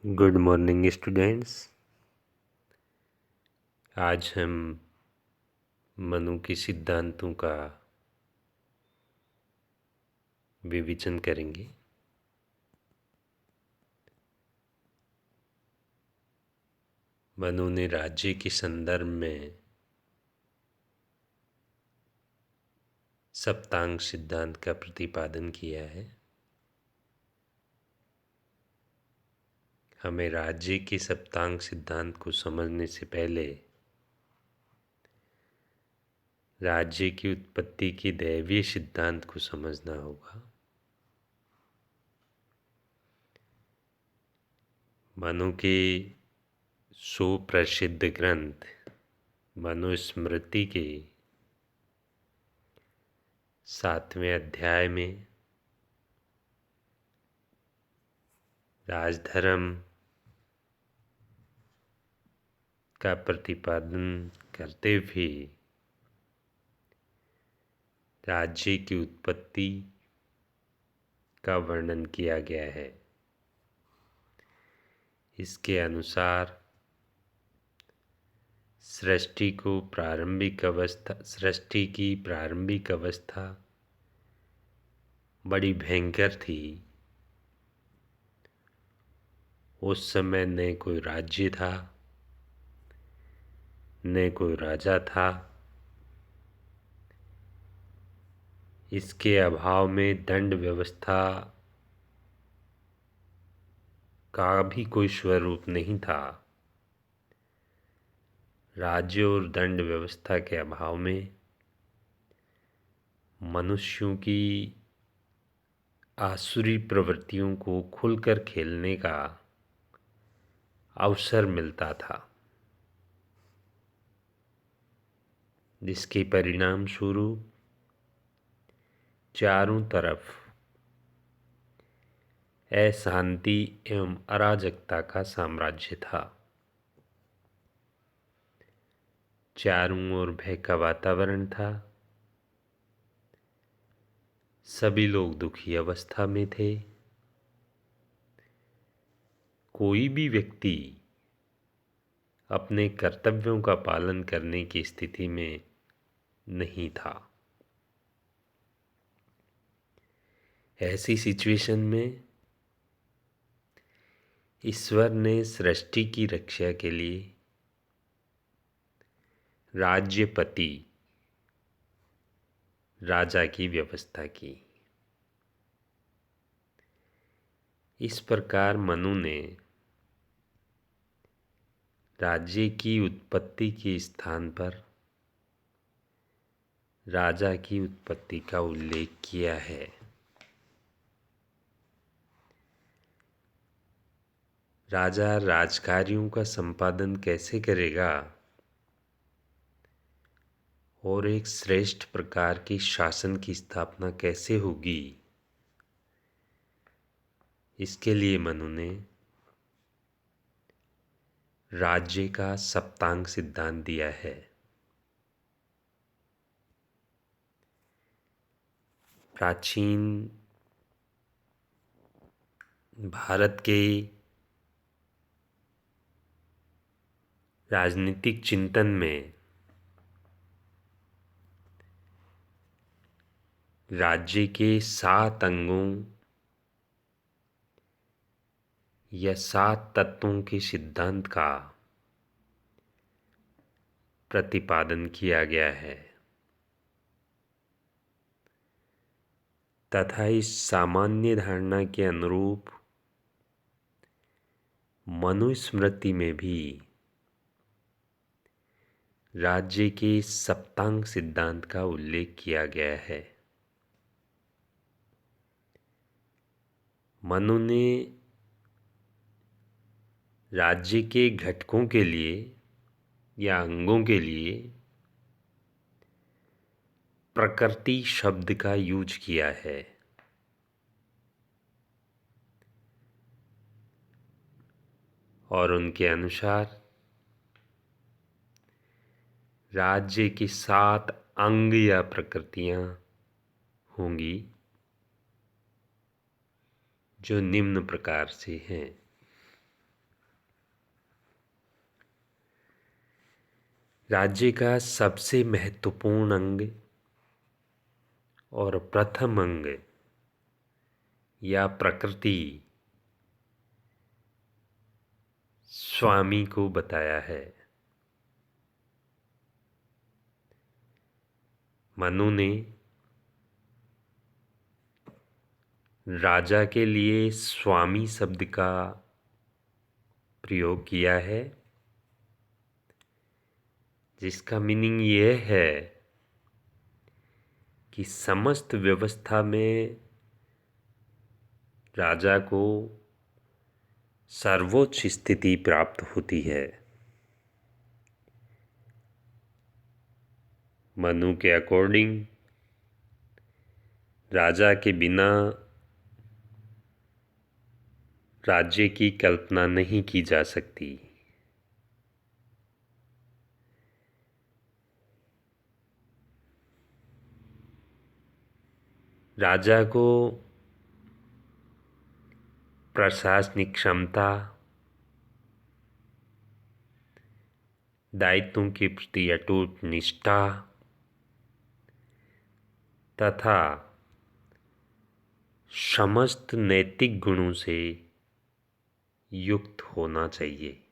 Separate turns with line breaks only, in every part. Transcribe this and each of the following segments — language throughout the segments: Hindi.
Good morning students. आज हम मनु के सिद्धांतों का विवेचन करेंगे। मनु ने राज्य के संदर्भ में सप्तांग सिद्धांत का प्रतिपादन किया है। हमें राज्य के सप्तांग सिद्धांत को समझने से पहले राज्य की उत्पत्ति के दैवीय सिद्धांत को समझना होगा। मनु के सुप्रसिद्ध ग्रंथ मनुस्मृति के 7वें अध्याय में राजधर्म का प्रतिपादन करते हुए राज्य की उत्पत्ति का वर्णन किया गया है। इसके अनुसार सृष्टि की प्रारंभिक अवस्था बड़ी भयंकर थी। उस समय न कोई राज्य था, न कोई राजा था। इसके अभाव में दंड व्यवस्था का भी कोई स्वरूप नहीं था। राज्य और दंड व्यवस्था के अभाव में मनुष्यों की आसुरी प्रवृत्तियों को खुलकर खेलने का अवसर मिलता था, जिसके परिणाम स्वरूप चारों तरफ अशांति एवं अराजकता का साम्राज्य था। चारों ओर भय का वातावरण था। सभी लोग दुखी अवस्था में थे। कोई भी व्यक्ति अपने कर्तव्यों का पालन करने की स्थिति में नहीं था। ऐसी सिचुएशन में ईश्वर ने सृष्टि की रक्षा के लिए राज्यपति राजा की व्यवस्था की। इस प्रकार मनु ने राज्य की उत्पत्ति के स्थान पर राजा की उत्पत्ति का उल्लेख किया है। राजा राजकार्यों का संपादन कैसे करेगा और एक श्रेष्ठ प्रकार की शासन की स्थापना कैसे होगी, इसके लिए मनु ने राज्य का सप्तांग सिद्धांत दिया है। प्राचीन भारत के राजनीतिक चिंतन में राज्य के 7 अंगों या 7 तत्वों के सिद्धांत का प्रतिपादन किया गया है तथा इस सामान्य धारणा के अनुरूप मनुस्मृति में भी राज्य के सप्तांग सिद्धांत का उल्लेख किया गया है। मनु ने राज्य के घटकों के लिए या अंगों के लिए प्रकृति शब्द का यूज किया है। और उनके अनुसार राज्य की 7 अंग या प्रकृतियां होंगी, जो निम्न प्रकार से हैं। राज्य का सबसे महत्वपूर्ण अंग और प्रथम अंग या प्रकृति स्वामी को बताया है। मनु ने राजा के लिए स्वामी शब्द का प्रयोग किया है, जिसका मीनिंग यह है कि समस्त व्यवस्था में राजा को सर्वोच्च स्थिति प्राप्त होती है। मनु के अकॉर्डिंग राजा के बिना राज्य की कल्पना नहीं की जा सकती। राजा को प्रशासनिक क्षमता, दायित्वों के प्रति अटूट निष्ठा तथा समस्त नैतिक गुणों से युक्त होना चाहिए।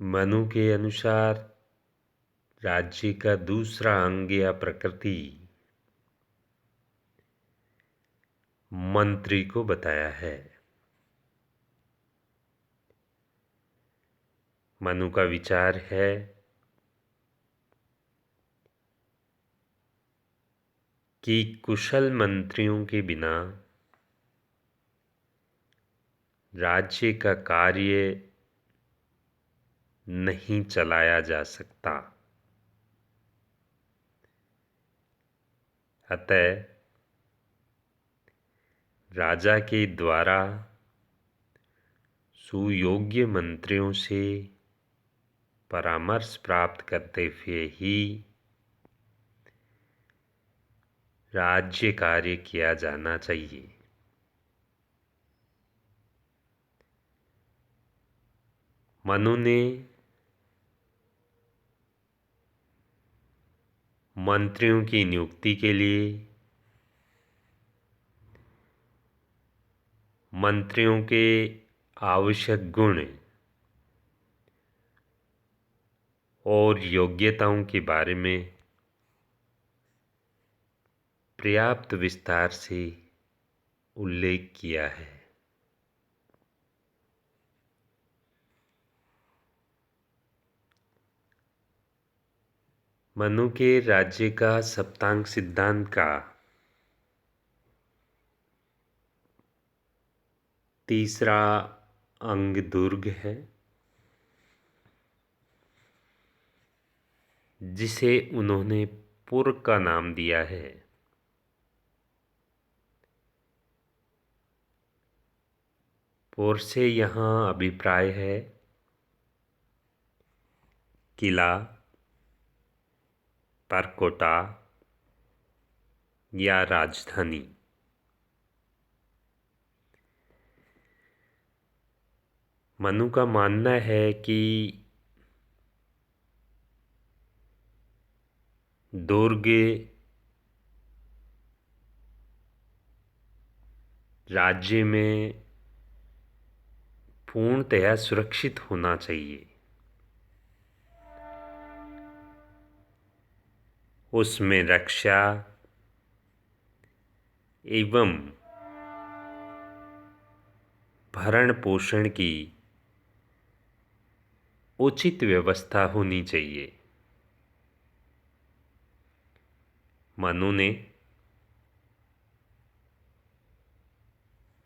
मनु के अनुसार राज्य का दूसरा अंग या प्रकृति मंत्री को बताया है। मनु का विचार है कि कुशल मंत्रियों के बिना राज्य का कार्य नहीं चलाया जा सकता। अतः राजा के द्वारा सुयोग्य मंत्रियों से परामर्श प्राप्त करते हुए ही राज्य कार्य किया जाना चाहिए। मनु ने मंत्रियों की नियुक्ति के लिए मंत्रियों के आवश्यक गुण और योग्यताओं के बारे में पर्याप्त विस्तार से उल्लेख किया है। मनु के राज्य का सप्तांग सिद्धांत का तीसरा अंग दुर्ग है, जिसे उन्होंने पुर का नाम दिया है। पुर से यहाँ अभिप्राय है किला, परकोटा या राजधानी। मनु का मानना है कि दुर्ग राज्य में पूर्णतया सुरक्षित होना चाहिए। उसमें रक्षा एवं भरण पोषण की उचित व्यवस्था होनी चाहिए। मनु ने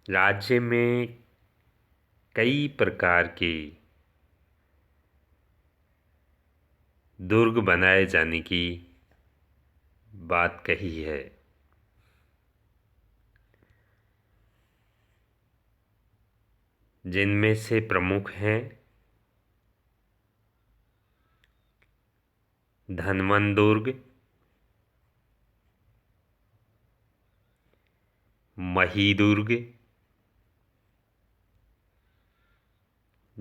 राज्य में कई प्रकार के दुर्ग बनाए जाने की बात कही है। जिनमें से प्रमुख हैं धनवन दुर्ग, मही दुर्ग,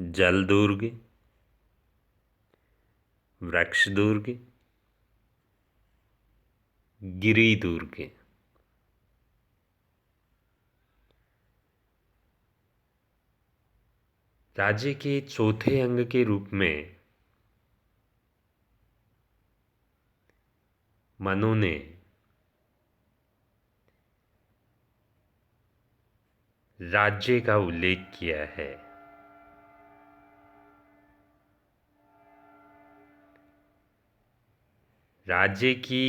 जल दुर्ग, वृक्ष दुर्ग, गिरि दुर्ग। राज्य के चौथे अंग के रूप में मनु ने राज्य का उल्लेख किया है। राज्य की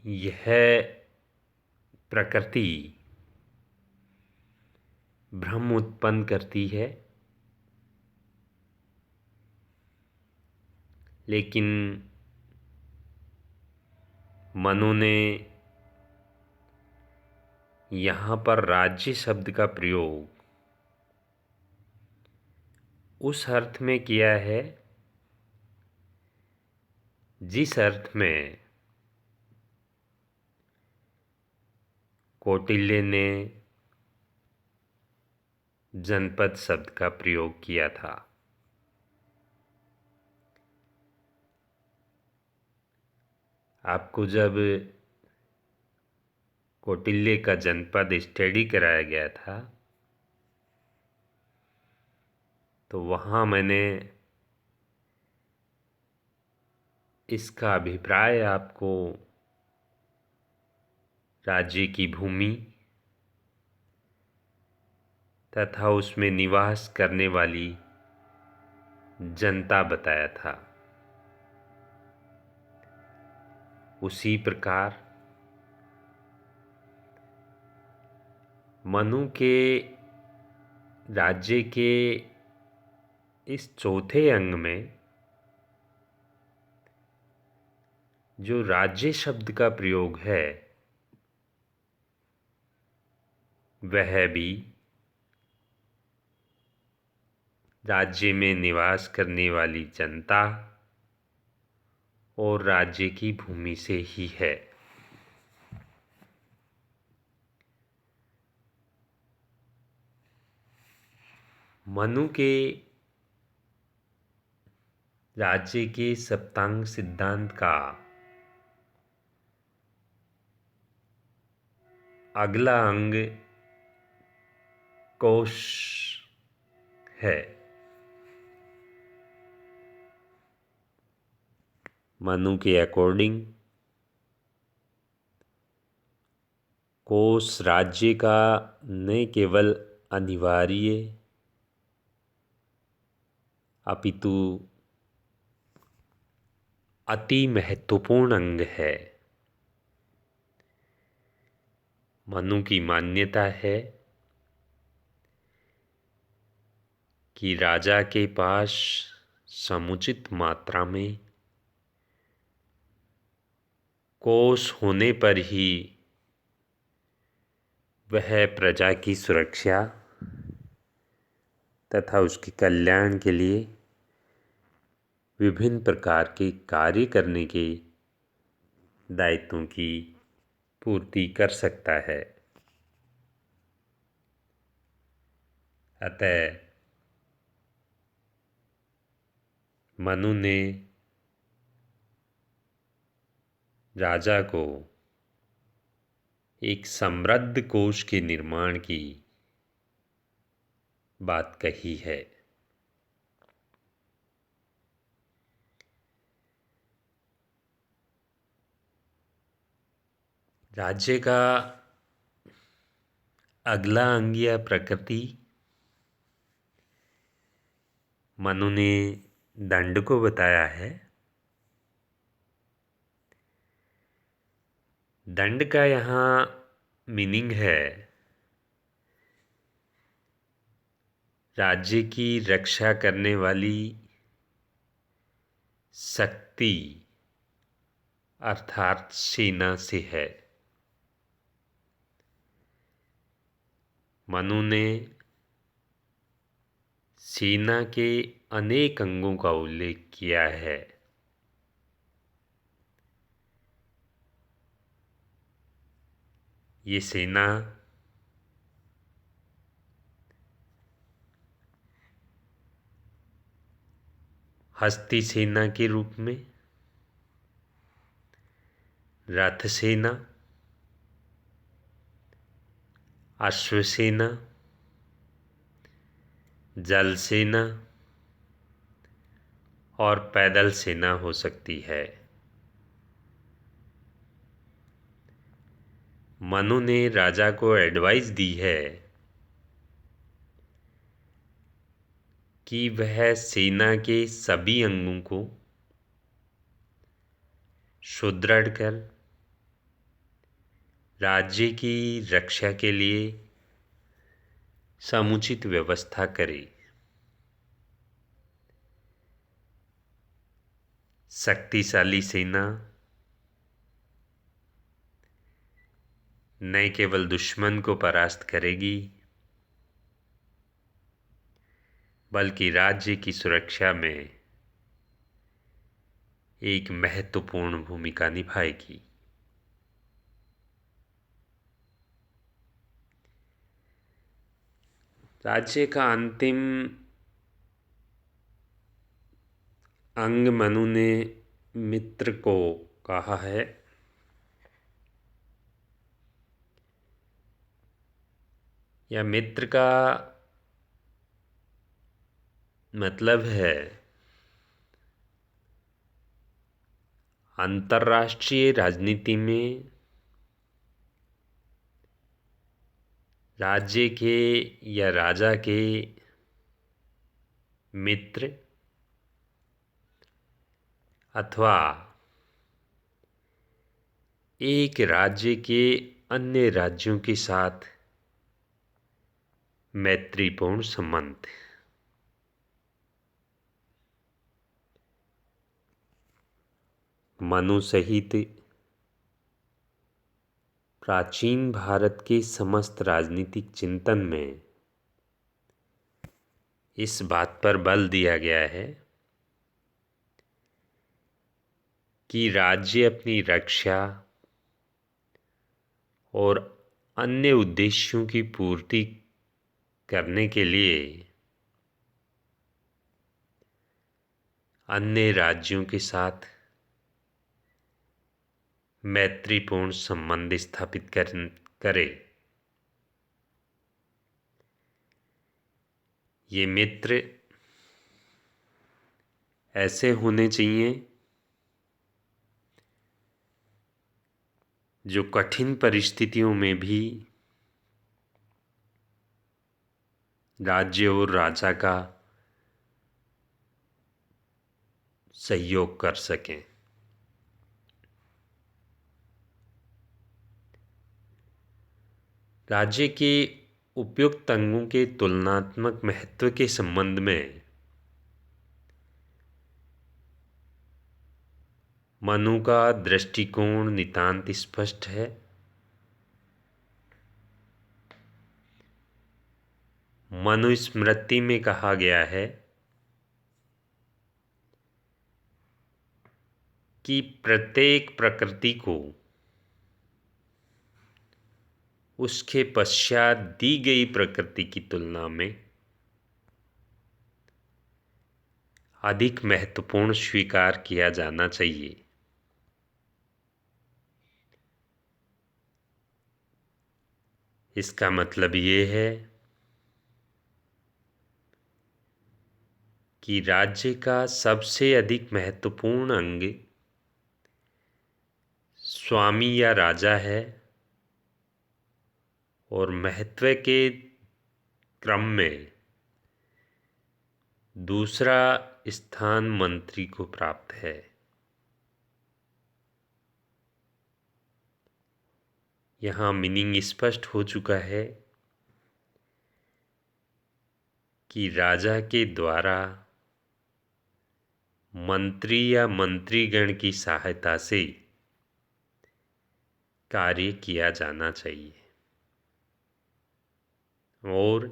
यह प्रकृति भ्रम उत्पन्न करती है, लेकिन मनु ने यहाँ पर राज्य शब्द का प्रयोग उस अर्थ में किया है जिस अर्थ में कौटिल्य ने जनपद शब्द का प्रयोग किया था। आपको जब कौटिल्य का जनपद स्टडी कराया गया था तो वहाँ मैंने इसका अभिप्राय आपको राज्य की भूमि तथा उसमें निवास करने वाली जनता बताया था। उसी प्रकार मनु के राज्य के इस चौथे अंग में जो राज्य शब्द का प्रयोग है वह भी राज्य में निवास करने वाली जनता और राज्य की भूमि से ही है। मनु के राज्य के सप्तांग सिद्धांत का अगला अंग कोश है। मनु के अकॉर्डिंग कोश राज्य का न केवल अनिवार्य अपितु अति महत्वपूर्ण अंग है। मनु की मान्यता है कि राजा के पास समुचित मात्रा में कोश होने पर ही वह प्रजा की सुरक्षा तथा उसके कल्याण के लिए विभिन्न प्रकार के कार्य करने के दायित्वों की पूर्ति कर सकता है। अतः मनु ने राजा को एक समृद्ध कोश के निर्माण की बात कही है। राज्य का अगला अंग या प्रकृति मनु ने दंड को बताया है। दंड का यहाँ मीनिंग है राज्य की रक्षा करने वाली शक्ति अर्थात सेना से है। मनु ने सेना के अनेक अंगों का उल्लेख किया है। ये सेना हस्ती सेना के रूप में, रथ सेना, अश्वसेना, जल सेना और पैदल सेना हो सकती है। मनु ने राजा को एडवाइस दी है कि वह सेना के सभी अंगों को सुदृढ़ कर राज्य की रक्षा के लिए समुचित व्यवस्था करे। शक्तिशाली सेना न केवल दुश्मन को परास्त करेगी बल्कि राज्य की सुरक्षा में एक महत्वपूर्ण भूमिका निभाएगी। राज्य का अंतिम अंग मनु ने मित्र को कहा है। या मित्र का मतलब है अंतर्राष्ट्रीय राजनीति में राज्य के या राजा के मित्र अथवा एक राज्य के अन्य राज्यों के साथ मैत्रीपूर्ण संबंध। मनु सहित प्राचीन भारत के समस्त राजनीतिक चिंतन में इस बात पर बल दिया गया है कि राज्य अपनी रक्षा और अन्य उद्देश्यों की पूर्ति करने के लिए अन्य राज्यों के साथ मैत्रीपूर्ण संबंध स्थापित करे। ये मित्र ऐसे होने चाहिए जो कठिन परिस्थितियों में भी राज्य और राजा का सहयोग कर सकें। राज्य के उपयुक्त अंगों के तुलनात्मक महत्व के संबंध में मनु का दृष्टिकोण नितांत स्पष्ट है। मनुस्मृति में कहा गया है कि प्रत्येक प्रकृति को उसके पश्चात दी गई प्रकृति की तुलना में अधिक महत्वपूर्ण स्वीकार किया जाना चाहिए। इसका मतलब ये है कि राज्य का सबसे अधिक महत्वपूर्ण अंग स्वामी या राजा है और महत्व के क्रम में दूसरा स्थान मंत्री को प्राप्त है। यहाँ मीनिंग स्पष्ट हो चुका है कि राजा के द्वारा मंत्री या मंत्रीगण की सहायता से कार्य किया जाना चाहिए और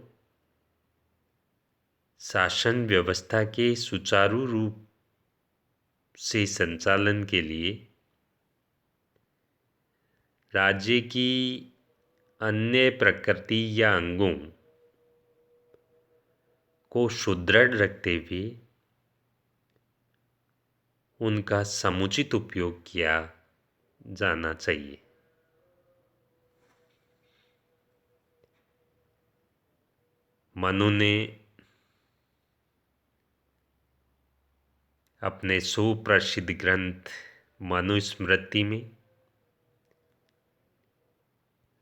शासन व्यवस्था के सुचारू रूप से संचालन के लिए राज्य की अन्य प्रकृति या अंगों को सुदृढ़ रखते हुए उनका समुचित उपयोग किया जाना चाहिए। मनु ने अपने सुप्रसिद्ध ग्रंथ मनुस्मृति में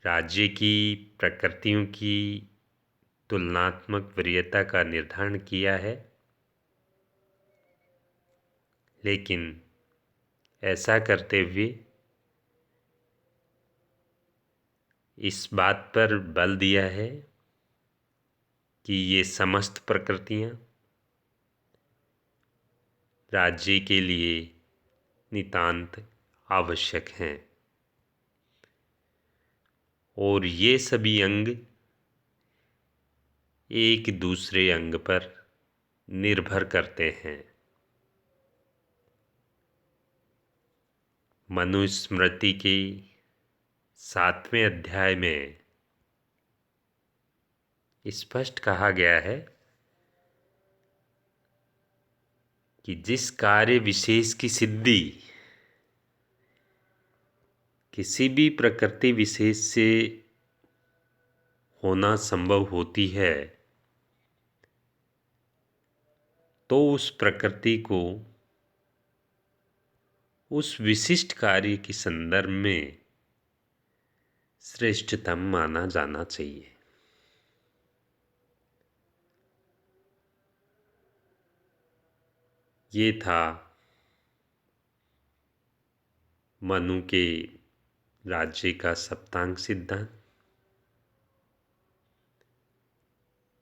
राज्य की प्रकृतियों की तुलनात्मक वरीयता का निर्धारण किया है, लेकिन ऐसा करते हुए इस बात पर बल दिया है कि ये समस्त प्रकृतियाँ राज्य के लिए नितांत आवश्यक हैं और ये सभी अंग एक दूसरे अंग पर निर्भर करते हैं। मनुस्मृति के 7वें अध्याय में स्पष्ट कहा गया है कि जिस कार्य विशेष की सिद्धि किसी भी प्रकृति विशेष से होना संभव होती है, तो उस प्रकृति को उस विशिष्ट कार्य के संदर्भ में श्रेष्ठतम माना जाना चाहिए। ये था मनु के राज्य का सप्तांग सिद्धांत।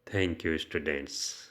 Thank you students.